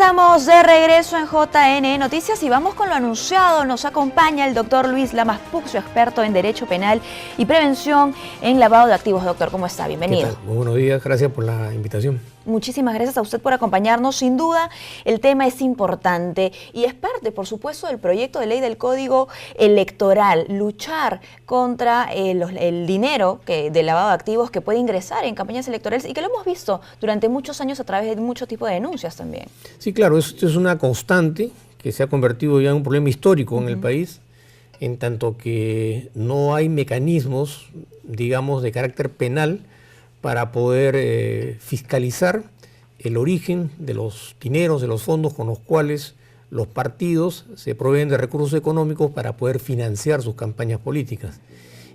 Estamos de regreso en JN Noticias y vamos con lo anunciado. Nos acompaña el doctor Luis Lamas Puccio, experto en Derecho Penal y Prevención en Lavado de Activos. Doctor, ¿cómo está? Bienvenido. ¿Qué tal? Muy buenos días, gracias por la invitación. Muchísimas gracias a usted por acompañarnos. Sin duda, el tema es importante y es parte, por supuesto, del proyecto de ley del Código Electoral. Luchar contra el dinero de lavado de activos que puede ingresar en campañas electorales y que lo hemos visto durante muchos años a través de muchos tipos de denuncias también. Sí, claro, esto es una constante que se ha convertido ya en un problema histórico en el país, en tanto que no hay mecanismos, digamos, de carácter penal para poder fiscalizar el origen de los dineros, de los fondos con los cuales los partidos se proveen de recursos económicos para poder financiar sus campañas políticas.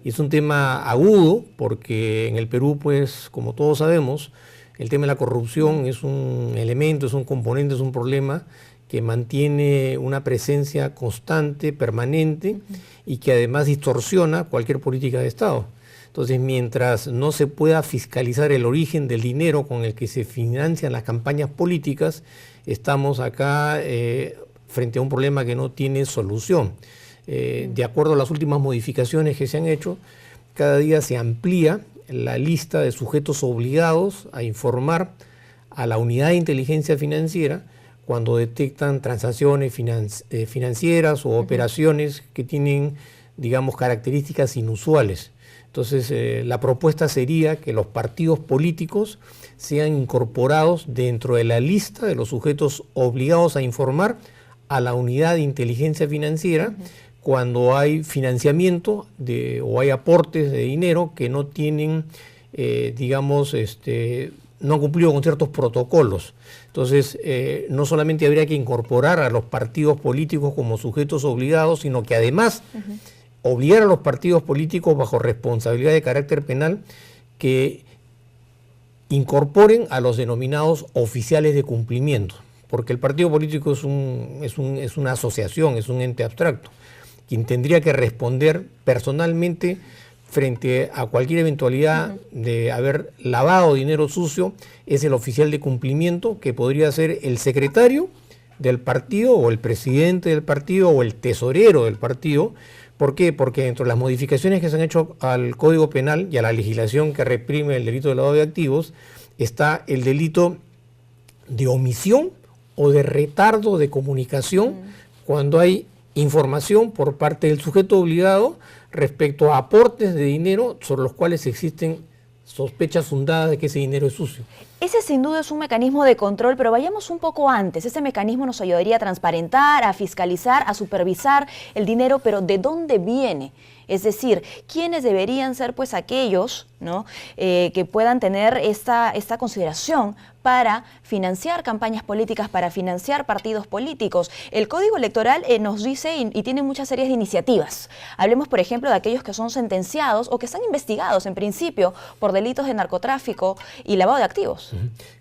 Y es un tema agudo porque en el Perú, pues, como todos sabemos, el tema de la corrupción es un elemento, es un componente, es un problema que mantiene una presencia constante, permanente y que además distorsiona cualquier política de Estado. Entonces, mientras no se pueda fiscalizar el origen del dinero con el que se financian las campañas políticas, estamos acá frente a un problema que no tiene solución. De acuerdo a las últimas modificaciones que se han hecho, cada día se amplía la lista de sujetos obligados a informar a la unidad de inteligencia financiera cuando detectan transacciones financieras o operaciones que tienen, digamos, características inusuales. Entonces, la propuesta sería que los partidos políticos sean incorporados dentro de la lista de los sujetos obligados a informar a la unidad de inteligencia financiera cuando hay financiamiento o hay aportes de dinero que no tienen, digamos, no han cumplido con ciertos protocolos. Entonces, no solamente habría que incorporar a los partidos políticos como sujetos obligados, sino que además obligar a los partidos políticos bajo responsabilidad de carácter penal que incorporen a los denominados oficiales de cumplimiento, porque el partido político es una asociación, es un ente abstracto. Quien tendría que responder personalmente frente a cualquier eventualidad de haber lavado dinero sucio es el oficial de cumplimiento, que podría ser el secretario del partido o el presidente del partido o el tesorero del partido. ¿Por qué? Porque dentro de las modificaciones que se han hecho al Código Penal y a la legislación que reprime el delito de lavado de activos está el delito de omisión o de retardo de comunicación cuando hay información por parte del sujeto obligado respecto a aportes de dinero sobre los cuales existen sospechas fundadas de que ese dinero es sucio. Ese sin duda es un mecanismo de control, pero vayamos un poco antes. Ese mecanismo nos ayudaría a transparentar, a fiscalizar, a supervisar el dinero, pero ¿de dónde viene? Es decir, ¿quiénes deberían ser pues aquellos, ¿no? Que puedan tener esta consideración para financiar campañas políticas, para financiar partidos políticos? El Código Electoral nos dice y tiene muchas series de iniciativas. Hablemos, por ejemplo, de aquellos que son sentenciados o que están investigados en principio por delitos de narcotráfico y lavado de activos.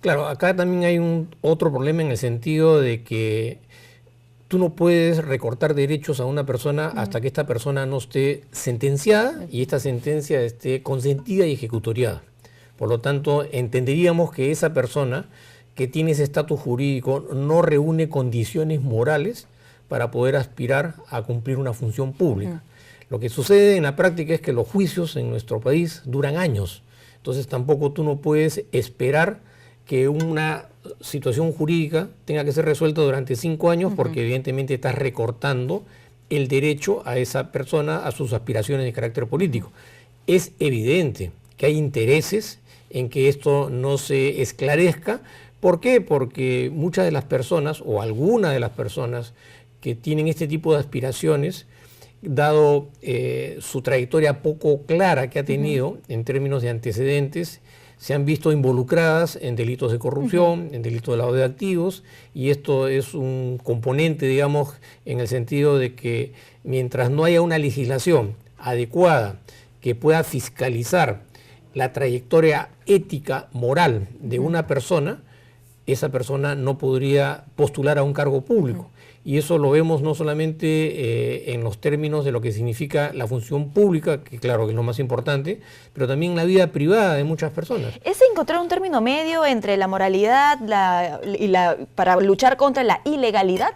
Claro, acá también hay otro problema en el sentido de que tú no puedes recortar derechos a una persona hasta que esta persona no esté sentenciada y esta sentencia esté consentida y ejecutoriada. Por lo tanto, entenderíamos que esa persona que tiene ese estatus jurídico no reúne condiciones morales para poder aspirar a cumplir una función pública. Lo que sucede en la práctica es que los juicios en nuestro país duran años. Entonces tampoco tú no puedes esperar que una situación jurídica tenga que ser resuelta durante 5 años porque evidentemente estás recortando el derecho a esa persona a sus aspiraciones de carácter político. Es evidente que hay intereses en que esto no se esclarezca. ¿Por qué? Porque muchas de las personas o algunas de las personas que tienen este tipo de aspiraciones, dado su trayectoria poco clara que ha tenido en términos de antecedentes, se han visto involucradas en delitos de corrupción, en delitos de lavado de activos, y esto es un componente, digamos, en el sentido de que mientras no haya una legislación adecuada que pueda fiscalizar la trayectoria ética, moral de una persona, esa persona no podría postular a un cargo público. y eso lo vemos no solamente en los términos de lo que significa la función pública, que claro que es lo más importante, pero también en la vida privada de muchas personas. ¿Es encontrar un término medio entre la moralidad para luchar contra la ilegalidad?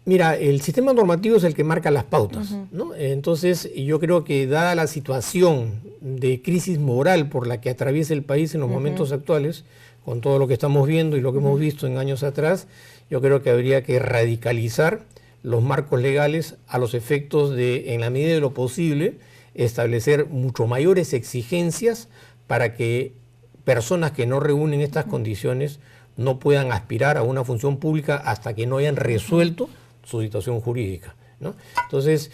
Mira, el sistema normativo es el que marca las pautas, ¿no? Entonces, yo creo que dada la situación de crisis moral por la que atraviesa el país en los momentos actuales, con todo lo que estamos viendo y lo que hemos visto en años atrás, yo creo que habría que radicalizar los marcos legales a los efectos de, en la medida de lo posible, establecer mucho mayores exigencias para que personas que no reúnen estas condiciones no puedan aspirar a una función pública hasta que no hayan resuelto su situación jurídica, ¿no? Entonces,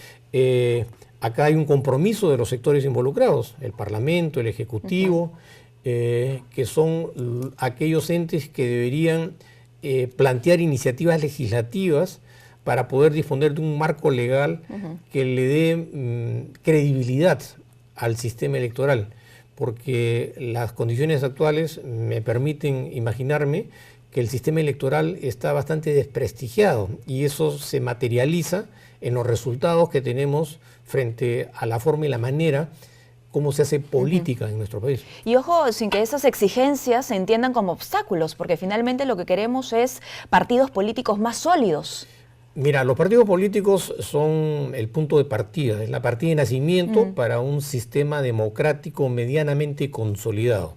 acá hay un compromiso de los sectores involucrados, el Parlamento, el Ejecutivo, que son aquellos entes que deberían plantear iniciativas legislativas para poder disponer de un marco legal que le dé credibilidad al sistema electoral, porque las condiciones actuales me permiten imaginarme que el sistema electoral está bastante desprestigiado y eso se materializa en los resultados que tenemos frente a la forma y la manera cómo se hace política en nuestro país. Y ojo, sin que esas exigencias se entiendan como obstáculos, porque finalmente lo que queremos es partidos políticos más sólidos. Mira, los partidos políticos son el punto de partida, es la partida de nacimiento para un sistema democrático medianamente consolidado.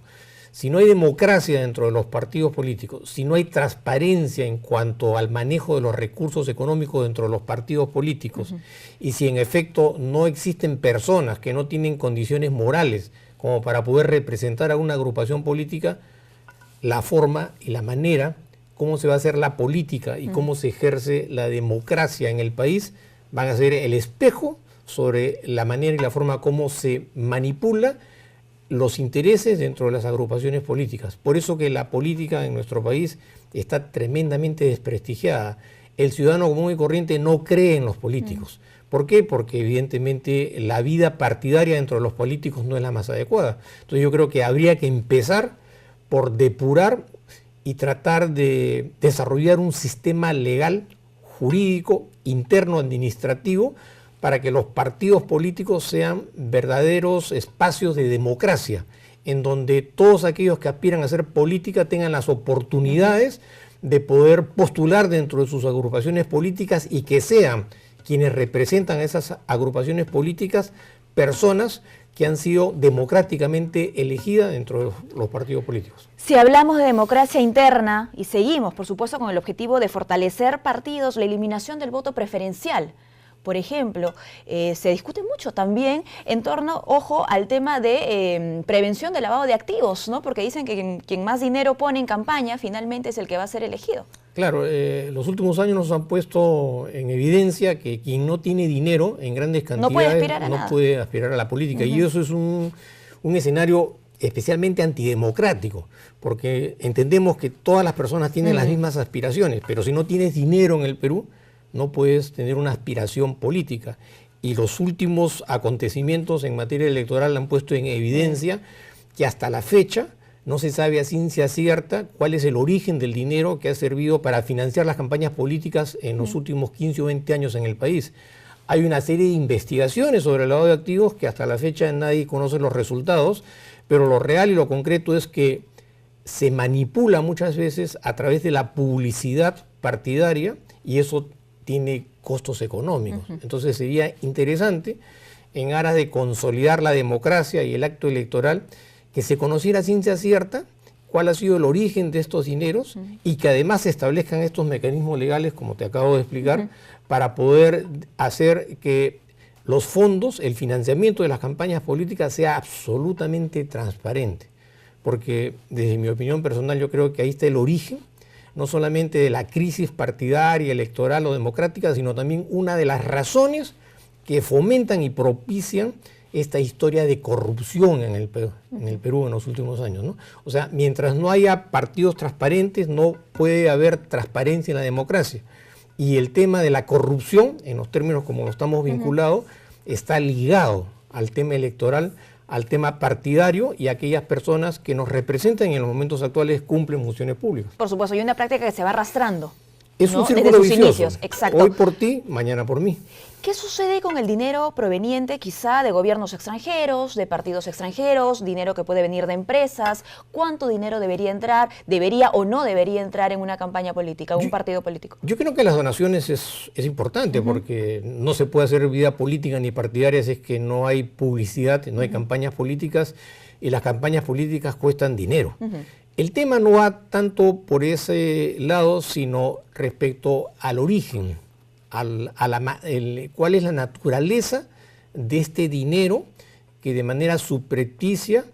Si no hay democracia dentro de los partidos políticos, si no hay transparencia en cuanto al manejo de los recursos económicos dentro de los partidos políticos, y si en efecto no existen personas que no tienen condiciones morales como para poder representar a una agrupación política, la forma y la manera, cómo se va a hacer la política y cómo se ejerce la democracia en el país, van a ser el espejo sobre la manera y la forma como se manipula los intereses dentro de las agrupaciones políticas. Por eso que la política en nuestro país está tremendamente desprestigiada. El ciudadano común y corriente no cree en los políticos. ¿Por qué? Porque evidentemente la vida partidaria dentro de los políticos no es la más adecuada. Entonces yo creo que habría que empezar por depurar y tratar de desarrollar un sistema legal, jurídico, interno, administrativo, para que los partidos políticos sean verdaderos espacios de democracia, en donde todos aquellos que aspiran a hacer política tengan las oportunidades de poder postular dentro de sus agrupaciones políticas y que sean quienes representan a esas agrupaciones políticas personas que han sido democráticamente elegidas dentro de los partidos políticos. Si hablamos de democracia interna y seguimos, por supuesto, con el objetivo de fortalecer partidos, la eliminación del voto preferencial, por ejemplo, se discute mucho también en torno, ojo, al tema de prevención del lavado de activos, ¿no? Porque dicen que quien más dinero pone en campaña finalmente es el que va a ser elegido. Claro, los últimos años nos han puesto en evidencia que quien no tiene dinero en grandes cantidades no puede aspirar a la política. Y eso es un escenario especialmente antidemocrático, porque entendemos que todas las personas tienen las mismas aspiraciones, pero si no tienes dinero en el Perú, no puedes tener una aspiración política. Y los últimos acontecimientos en materia electoral han puesto en evidencia que hasta la fecha no se sabe a ciencia cierta cuál es el origen del dinero que ha servido para financiar las campañas políticas en los últimos 15 o 20 años en el país. Hay una serie de investigaciones sobre el lavado de activos que hasta la fecha nadie conoce los resultados, pero lo real y lo concreto es que se manipula muchas veces a través de la publicidad partidaria y eso tiene costos económicos. Entonces sería interesante, en aras de consolidar la democracia y el acto electoral, que se conociera a ciencia cierta cuál ha sido el origen de estos dineros y que además se establezcan estos mecanismos legales, como te acabo de explicar, para poder hacer que los fondos, el financiamiento de las campañas políticas sea absolutamente transparente. Porque desde mi opinión personal yo creo que ahí está el origen no solamente de la crisis partidaria, electoral o democrática, sino también una de las razones que fomentan y propician esta historia de corrupción en el Perú en los últimos años, ¿no? O sea, mientras no haya partidos transparentes, no puede haber transparencia en la democracia. Y el tema de la corrupción, en los términos como lo estamos vinculados, está ligado al tema electoral, al tema partidario y aquellas personas que nos representan y en los momentos actuales cumplen funciones públicas. Por supuesto, hay una práctica que se va arrastrando. Es ¿no? un círculo Desde sus vicioso. inicios, exacto. Hoy por ti, mañana por mí. ¿Qué sucede con el dinero proveniente quizá de gobiernos extranjeros, de partidos extranjeros, dinero que puede venir de empresas? ¿Cuánto dinero debería entrar, debería o no debería entrar en una campaña política, un partido político? Yo creo que las donaciones es importante porque no se puede hacer vida política ni partidaria si es que no hay publicidad, no hay campañas políticas, y las campañas políticas cuestan dinero. El tema no va tanto por ese lado, sino respecto al origen. Cuál es la naturaleza de este dinero que de manera subrepticia,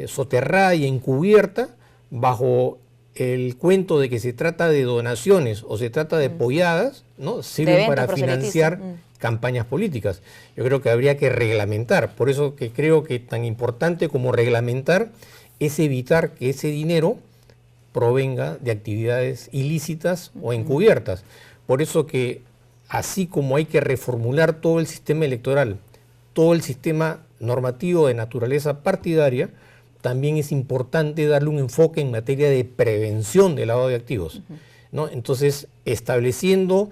soterrada y encubierta, bajo el cuento de que se trata de donaciones o se trata de polladas, ¿no? Sirven para financiar campañas políticas. Yo creo que habría que reglamentar, por eso que creo que tan importante como reglamentar es evitar que ese dinero provenga de actividades ilícitas o encubiertas. Por eso que así como hay que reformular todo el sistema electoral, todo el sistema normativo de naturaleza partidaria, también es importante darle un enfoque en materia de prevención del lavado de activos, ¿no? Entonces, estableciendo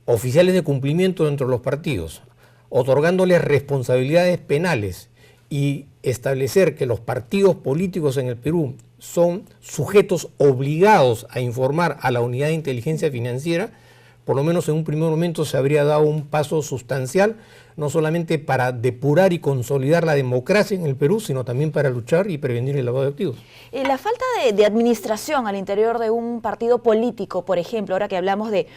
oficiales de cumplimiento dentro de los partidos, otorgándoles responsabilidades penales y establecer que los partidos políticos en el Perú son sujetos obligados a informar a la Unidad de Inteligencia Financiera, por lo menos en un primer momento se habría dado un paso sustancial, no solamente para depurar y consolidar la democracia en el Perú, sino también para luchar y prevenir el lavado de activos. La falta de administración al interior de un partido político, por ejemplo, ahora que hablamos de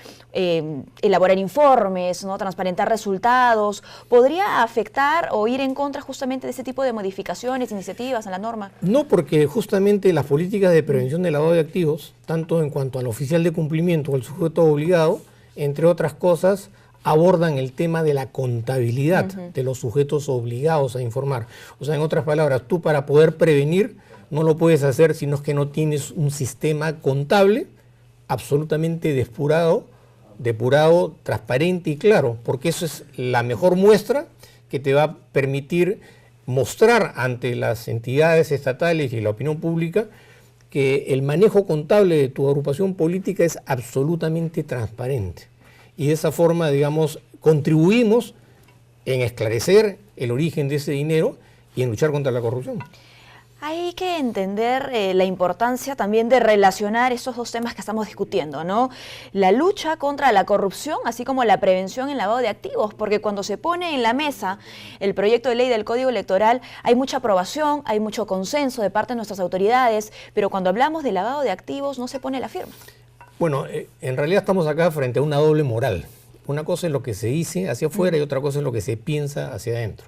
elaborar informes, ¿no? Transparentar resultados, ¿podría afectar o ir en contra justamente de ese tipo de modificaciones, iniciativas en la norma? No, porque justamente las políticas de prevención del lavado de activos, tanto en cuanto al oficial de cumplimiento o el sujeto obligado, entre otras cosas, abordan el tema de la contabilidad de los sujetos obligados a informar. O sea, en otras palabras, tú para poder prevenir no lo puedes hacer si no es que no tienes un sistema contable absolutamente depurado, transparente y claro, porque eso es la mejor muestra que te va a permitir mostrar ante las entidades estatales y la opinión pública que el manejo contable de tu agrupación política es absolutamente transparente. Y de esa forma, digamos, contribuimos en esclarecer el origen de ese dinero y en luchar contra la corrupción. Hay que entender la importancia también de relacionar estos dos temas que estamos discutiendo, ¿no? La lucha contra la corrupción, así como la prevención en lavado de activos, porque cuando se pone en la mesa el proyecto de ley del Código Electoral, hay mucha aprobación, hay mucho consenso de parte de nuestras autoridades, pero cuando hablamos de lavado de activos no se pone la firma. Bueno, en realidad estamos acá frente a una doble moral. Una cosa es lo que se dice hacia afuera y otra cosa es lo que se piensa hacia adentro.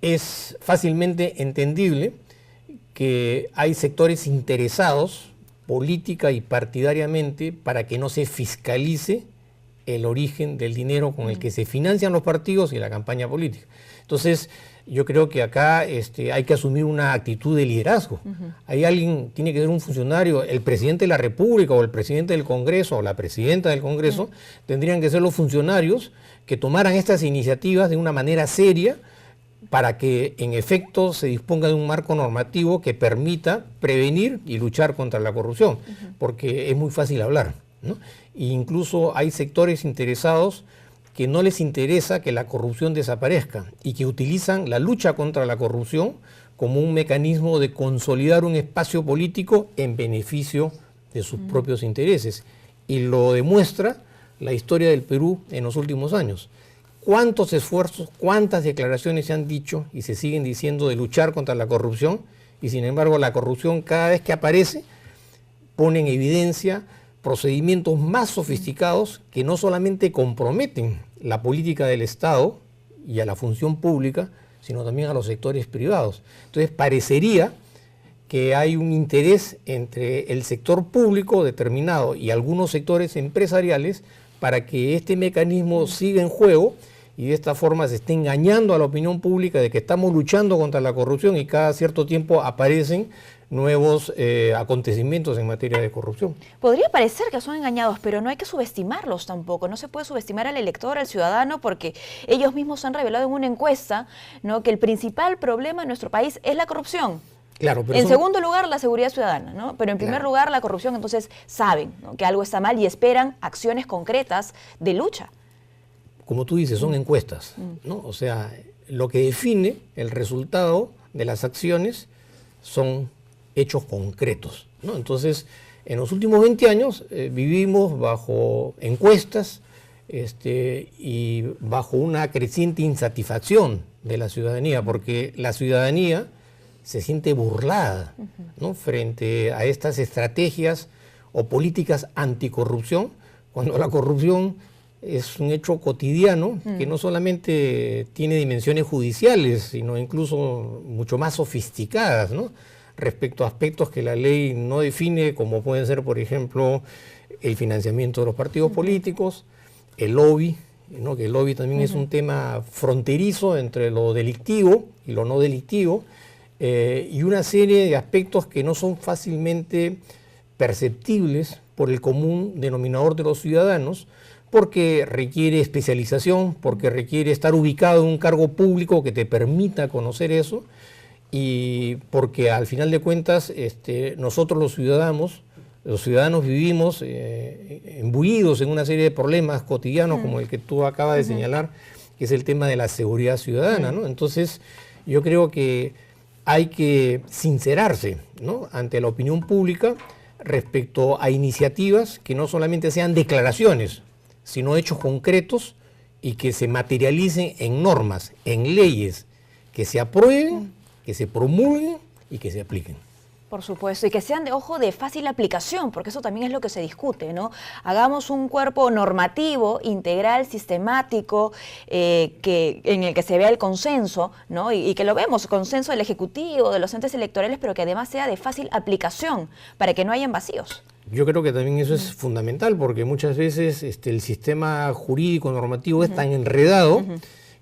Es fácilmente entendible que hay sectores interesados política y partidariamente para que no se fiscalice el origen del dinero con el que se financian los partidos y la campaña política. Entonces, yo creo que acá hay que asumir una actitud de liderazgo. Hay alguien, tiene que ser un funcionario, el presidente de la República o el presidente del Congreso o la presidenta del Congreso, tendrían que ser los funcionarios que tomaran estas iniciativas de una manera seria para que en efecto se disponga de un marco normativo que permita prevenir y luchar contra la corrupción, porque es muy fácil hablar, ¿no? E incluso hay sectores interesados que no les interesa que la corrupción desaparezca y que utilizan la lucha contra la corrupción como un mecanismo de consolidar un espacio político en beneficio de sus propios intereses. Y lo demuestra la historia del Perú en los últimos años. ¿Cuántos esfuerzos, cuántas declaraciones se han dicho y se siguen diciendo de luchar contra la corrupción? Y sin embargo la corrupción cada vez que aparece pone en evidencia procedimientos más sofisticados que no solamente comprometen la política del Estado y a la función pública, sino también a los sectores privados. Entonces parecería que hay un interés entre el sector público determinado y algunos sectores empresariales para que este mecanismo siga en juego y de esta forma se esté engañando a la opinión pública de que estamos luchando contra la corrupción y cada cierto tiempo aparecen nuevos acontecimientos en materia de corrupción. Podría parecer que son engañados, pero no hay que subestimarlos tampoco. No se puede subestimar al elector, al ciudadano, porque ellos mismos han revelado en una encuesta, ¿no?, que el principal problema en nuestro país es la corrupción. Claro, pero en segundo lugar, la seguridad ciudadana, ¿no? Pero en primer lugar, la corrupción. Entonces saben, ¿no?, que algo está mal y esperan acciones concretas de lucha. Como tú dices, son encuestas, ¿no? O sea, lo que define el resultado de las acciones son hechos concretos, ¿no? Entonces, en los últimos 20 años vivimos bajo encuestas y bajo una creciente insatisfacción de la ciudadanía, porque la ciudadanía se siente burlada, ¿no?, frente a estas estrategias o políticas anticorrupción, cuando la corrupción es un hecho cotidiano que no solamente tiene dimensiones judiciales, sino incluso mucho más sofisticadas, ¿no?, respecto a aspectos que la ley no define, como pueden ser, por ejemplo, el financiamiento de los partidos políticos, el lobby, ¿no?, que el lobby también es un tema fronterizo entre lo delictivo y lo no delictivo, y una serie de aspectos que no son fácilmente perceptibles por el común denominador de los ciudadanos, porque requiere especialización, porque requiere estar ubicado en un cargo público que te permita conocer eso, y porque al final de cuentas nosotros los ciudadanos vivimos imbuidos en una serie de problemas cotidianos como el que tú acabas de señalar, que es el tema de la seguridad ciudadana, ¿no? Entonces yo creo que hay que sincerarse, ¿no?, ante la opinión pública respecto a iniciativas que no solamente sean declaraciones, sino hechos concretos y que se materialicen en normas, en leyes, que se aprueben, que se promulguen y que se apliquen. Por supuesto, y que sean de fácil aplicación, porque eso también es lo que se discute, ¿no? Hagamos un cuerpo normativo, integral, sistemático, en el que se vea el consenso, ¿no? Y que lo vemos, consenso del Ejecutivo, de los entes electorales, pero que además sea de fácil aplicación, para que no hayan vacíos. Yo creo que también eso es fundamental, porque muchas veces el sistema jurídico normativo es tan enredado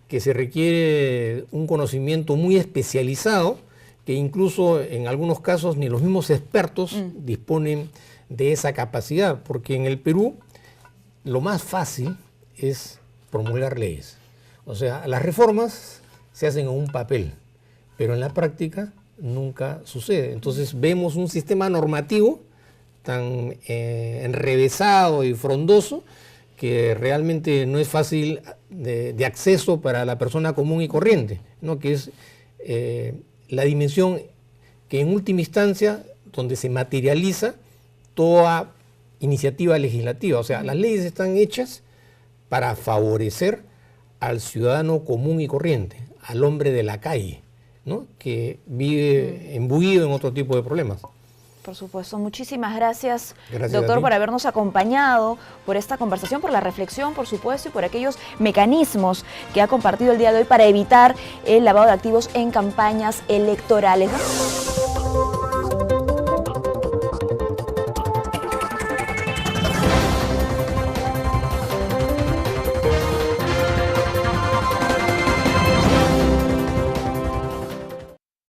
que se requiere un conocimiento muy especializado, que incluso en algunos casos ni los mismos expertos disponen de esa capacidad, porque en el Perú lo más fácil es promulgar leyes. O sea, las reformas se hacen en un papel, pero en la práctica nunca sucede. Entonces vemos un sistema normativo tan enrevesado y frondoso que realmente no es fácil de acceso para la persona común y corriente, ¿no?, que es la dimensión que en última instancia donde se materializa toda iniciativa legislativa. O sea, las leyes están hechas para favorecer al ciudadano común y corriente, al hombre de la calle, ¿no?, que vive imbuido en otro tipo de problemas. Por supuesto. Muchísimas gracias, Gracias doctor, por habernos acompañado, por esta conversación, por la reflexión, por supuesto, y por aquellos mecanismos que ha compartido el día de hoy para evitar el lavado de activos en campañas electorales.